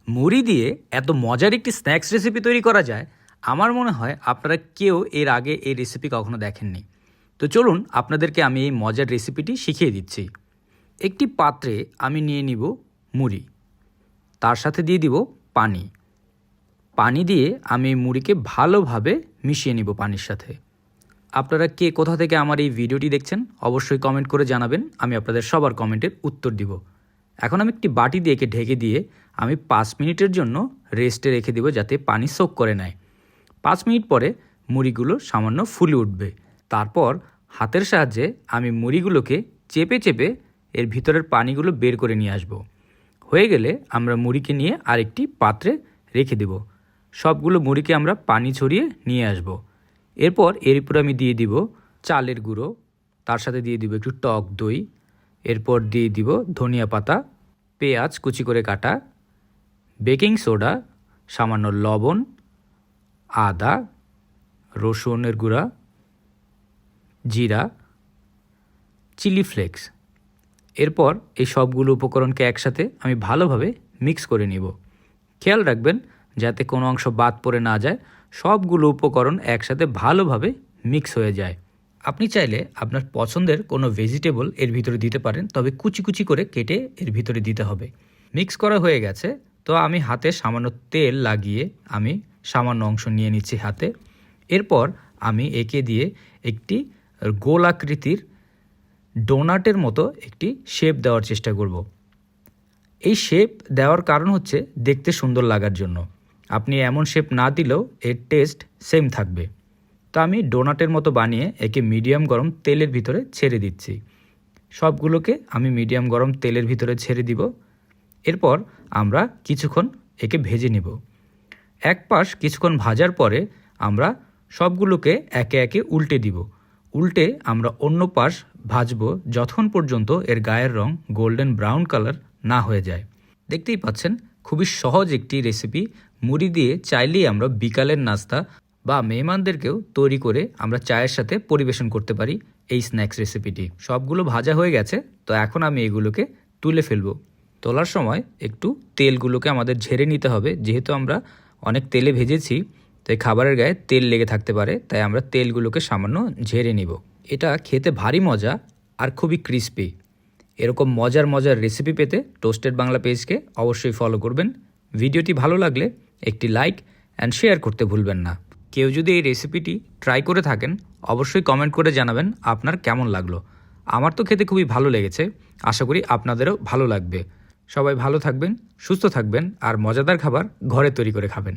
মুড়ি দিয়ে এত মজার একটি স্ন্যাক্স রেসিপি তৈরি করা যায়, আমার মনে হয় আপনারা কেউ এর আগে এই রেসিপি কখনো দেখেননি। তো চলুন আপনাদেরকে আমি এই মজার রেসিপিটি শিখিয়ে দিচ্ছি। একটি পাত্রে আমি নিয়ে নিব মুড়ি, তার সাথে দিয়ে দিব পানি। পানি দিয়ে আমি মুড়িকে ভালোভাবে মিশিয়ে নিব পানির সাথে। আপনারা কে কোথা থেকে আমার এই ভিডিওটি দেখছেন অবশ্যই কমেন্ট করে জানাবেন, আমি আপনাদের সবার কমেন্টের উত্তর দিব। এখন আমি একটি বাটি দিয়ে একে ঢেকে দিয়ে আমি 5 মিনিটের জন্য রেস্টে রেখে দেব, যাতে পানি সোক করে নেয়। 5 মিনিট পরে মুড়িগুলো সামান্য ফুলে উঠবে। তারপর হাতের সাহায্যে আমি মুড়িগুলোকে চেপে চেপে এর ভিতরের পানিগুলো বের করে নিয়ে আসব। হয়ে গেলে আমরা মুড়িকে নিয়ে আরেকটি পাত্রে রেখে দেব। সবগুলো মুড়িকে আমরা পানি ছড়িয়ে নিয়ে আসব। এরপর এর উপরে আমি দিয়ে দিব চালের গুঁড়ো, তার সাথে দিয়ে দিব একটু টক দই, এরপর দিয়ে দিব ধনিয়া পাতা, পেঁয়াজ কুচি করে কাটা, বেকিং সোডা, সামান্য লবণ, আদা, রসুনের গুঁড়া, জিরা, চিলি ফ্লেক্স। এরপর এই সবগুলো উপকরণকে একসাথে আমি ভালোভাবে মিক্স করে নিব। খেয়াল রাখবেন যাতে কোনো অংশ বাদ পড়ে না যায়, সবগুলো উপকরণ একসাথে ভালোভাবে মিক্স হয়ে যায়। আপনি চাইলে আপনার পছন্দের কোনো ভেজিটেবল এর ভিতরে দিতে পারেন, তবে কুচি কুচি করে কেটে এর ভিতরে দিতে হবে। মিক্স করা হয়ে গেছে, তো আমি হাতে সামান্য তেল লাগিয়ে আমি সামান্য অংশ নিয়ে নিচ্ছি হাতে। এরপর আমি একে দিয়ে একটি গোলাকৃতির ডোনাটের মতো একটি শেপ দেওয়ার চেষ্টা করব। এই শেপ দেওয়ার কারণ হচ্ছে দেখতে সুন্দর লাগার জন্য। আপনি এমন শেপ না দিলেও এর টেস্ট সেম থাকবে। তো আমি ডোনাটের মতো বানিয়ে একে মিডিয়াম গরম তেলের ভিতরে ছেড়ে দিচ্ছি। সবগুলোকে আমি মিডিয়াম গরম তেলের ভিতরে ছেড়ে দিব। এরপর আমরা কিছুক্ষণ একে ভেজে নিব। এক পাশ কিছুক্ষণ ভাজার পরে আমরা সবগুলোকে একে একে উল্টে দিব। উল্টে আমরা অন্য পাশ ভাজবো যতক্ষণ পর্যন্ত এর গায়ের রং গোল্ডেন ব্রাউন কালার না হয়ে যায়। দেখতেই পাচ্ছেন খুবই সহজ একটি রেসিপি। মুড়ি দিয়ে চাইলেই আমরা বিকালের নাস্তা বা মেহমানদেরকেও তৈরি করে আমরা চায়ের সাথে পরিবেশন করতে পারি এই স্ন্যাক্স রেসিপিটি। সবগুলো ভাজা হয়ে গেছে, তো এখন আমি এগুলোকে তুলে ফেলবো। তোলার সময় একটু তেলগুলোকে আমাদের ঝেড়ে নিতে হবে, যেহেতু আমরা অনেক তেলে ভেজেছি তাই খাবারের গায়ে তেল লেগে থাকতে পারে, তাই আমরা তেলগুলোকে সামান্য ঝেড়ে নিব। এটা খেতে ভারী মজা আর খুবই ক্রিস্পি। এরকম মজার মজার রেসিপি পেতে টোস্টেড বাংলা পেজকে অবশ্যই ফলো করবেন। ভিডিওটি ভালো লাগলে একটি লাইক অ্যান্ড শেয়ার করতে ভুলবেন না। কেউ যদি এই রেসিপিটি ট্রাই করে থাকেন অবশ্যই কমেন্ট করে জানাবেন আপনার কেমন লাগলো। আমার তো খেতে খুবই ভালো লেগেছে, আশা করি আপনাদেরও ভালো লাগবে। সবাই ভালো থাকবেন, সুস্থ থাকবেন আর মজাদার খাবার ঘরে তৈরি করে খাবেন।